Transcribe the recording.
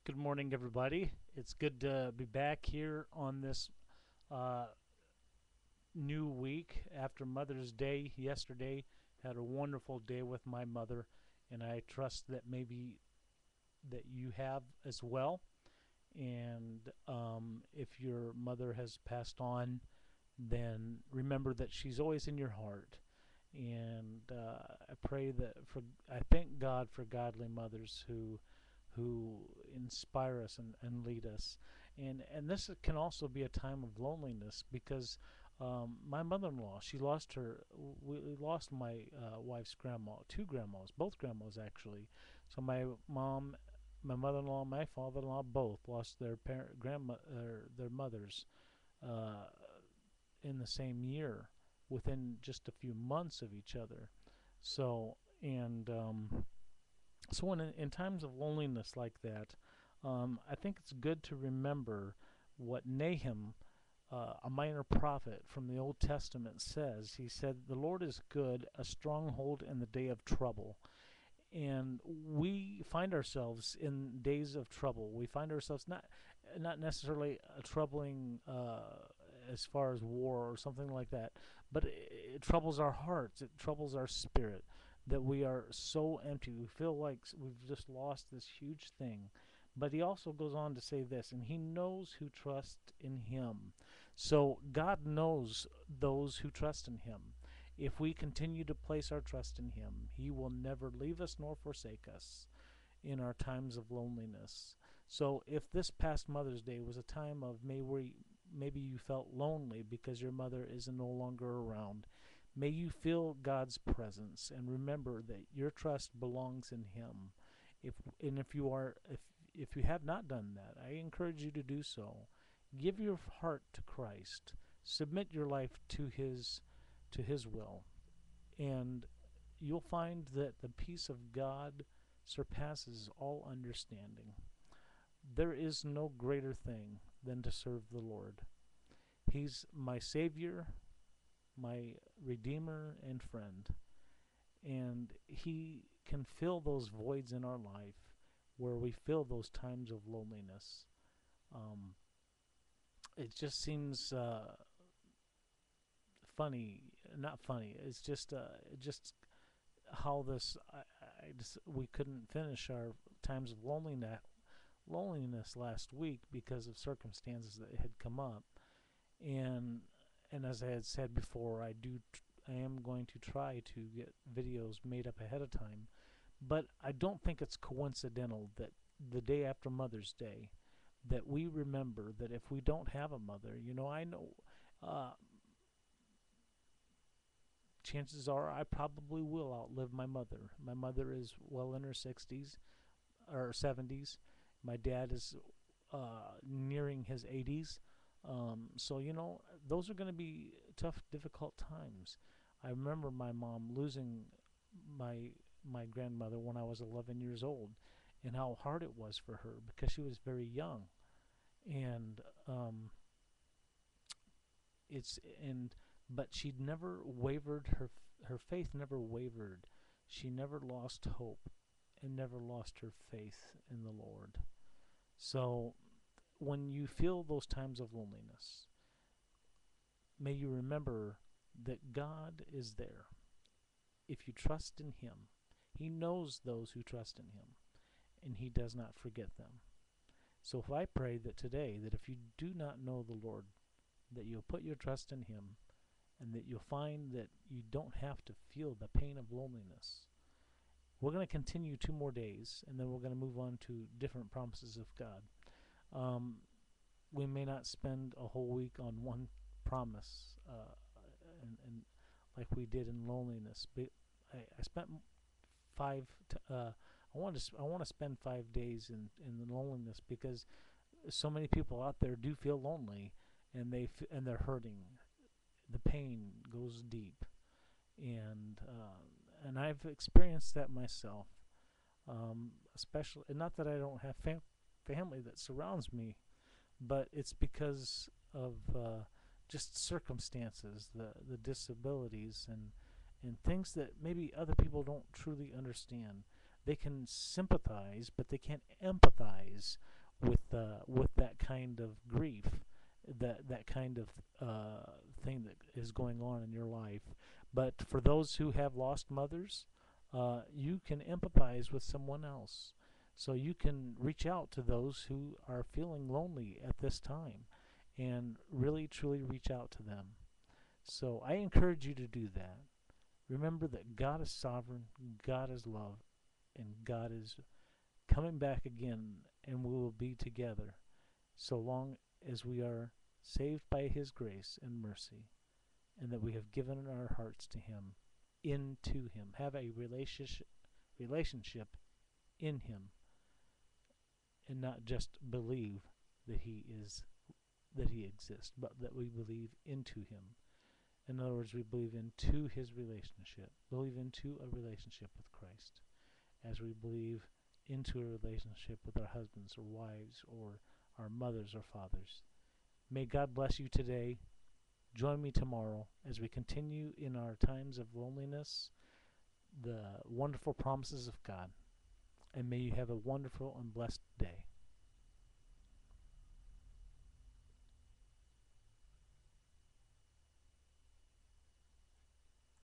Good morning, everybody. It's good to be back here on this uh, new week after Mother's Day. Yesterday, had a wonderful day with my mother, and I trust that maybe that you have as well. And if your mother has passed on, then remember that she's always in your heart. And I thank God for godly mothers who inspire us and lead us. And this can also be a time of loneliness because my mother-in-law, we lost my wife's grandma, two grandmas, both grandmas actually. So my mother-in-law, and my father-in-law both lost their mothers uh, in the same year, within just a few months of each other. So and so in times of loneliness like that, I think it's good to remember what Nahum, a minor prophet from the Old Testament, says. He said, "The Lord is good, a stronghold in the day of trouble." And we find ourselves in days of trouble. We find ourselves not necessarily troubling as far as war or something like that, but it troubles our hearts. It troubles our spirit that we are so empty. We feel like we've just lost this huge thing. But he also goes on to say this, and he knows who trust in him. So God knows those who trust in him. If we continue to place our trust in him, he will never leave us nor forsake us in our times of loneliness. So if this past Mother's Day was a time of maybe you felt lonely because your mother is no longer around, may you feel God's presence and remember that your trust belongs in him. If you have not done that, I encourage you to do so. Give your heart to Christ. Submit your life to his will, and you'll find that the peace of God surpasses all understanding. There is no greater thing than to serve the Lord. He's my Savior, my Redeemer, and friend. And He can fill those voids in our life where we feel those times of loneliness. Um, it just seems funny, not funny. It's just how we couldn't finish our times of loneliness last week because of circumstances that had come up, and as I had said before, I am going to try to get videos made up ahead of time, but I don't think it's coincidental that the day after Mother's Day that we remember that if we don't have a mother, I know uh, chances are I probably will outlive my mother. My mother is well in her 60s or 70s. My dad is nearing his 80s. So those are going to be tough, difficult times. I remember my mom losing my my grandmother when I was 11 years old, and how hard it was for her because she was very young, and it's and but she never wavered. Her faith never wavered. She never lost hope and never lost her faith in the Lord. So when you feel those times of loneliness, may you remember that God is there. If you trust in him, he knows those who trust in him, and he does not forget them. So if I pray that today, that if you do not know the Lord, that you'll put your trust in him, and that you'll find that you don't have to feel the pain of loneliness. We're going to continue 2 more days, and then we're going to move on to different promises of God. Um, we may not spend a whole week on one promise, and like we did in loneliness. But I spent five. I want to spend 5 days in loneliness because so many people out there do feel lonely, and they're hurting. The pain goes deep, and I've experienced that myself. Especially, and not that I don't have family that surrounds me, but it's because of just circumstances, the disabilities, and things that maybe other people don't truly understand. They can sympathize, but they can't empathize with that kind of grief, that kind of thing that is going on in your life. But for those who have lost mothers, you can empathize with someone else. So you can reach out to those who are feeling lonely at this time and really truly reach out to them. So I encourage you to do that. Remember that God is sovereign, God is love, and God is coming back again, and we will be together so long as we are saved by His grace and mercy, and that we have given our hearts to Him, into Him, have a relationship in Him, and not just believe that He exists, but that we believe into Him. In other words, we believe into His relationship, believe into a relationship with Christ, as we believe into a relationship with our husbands or wives or our mothers or fathers. May God bless you today. Join me tomorrow as we continue in our times of loneliness, the wonderful promises of God. And may you have a wonderful and blessed day.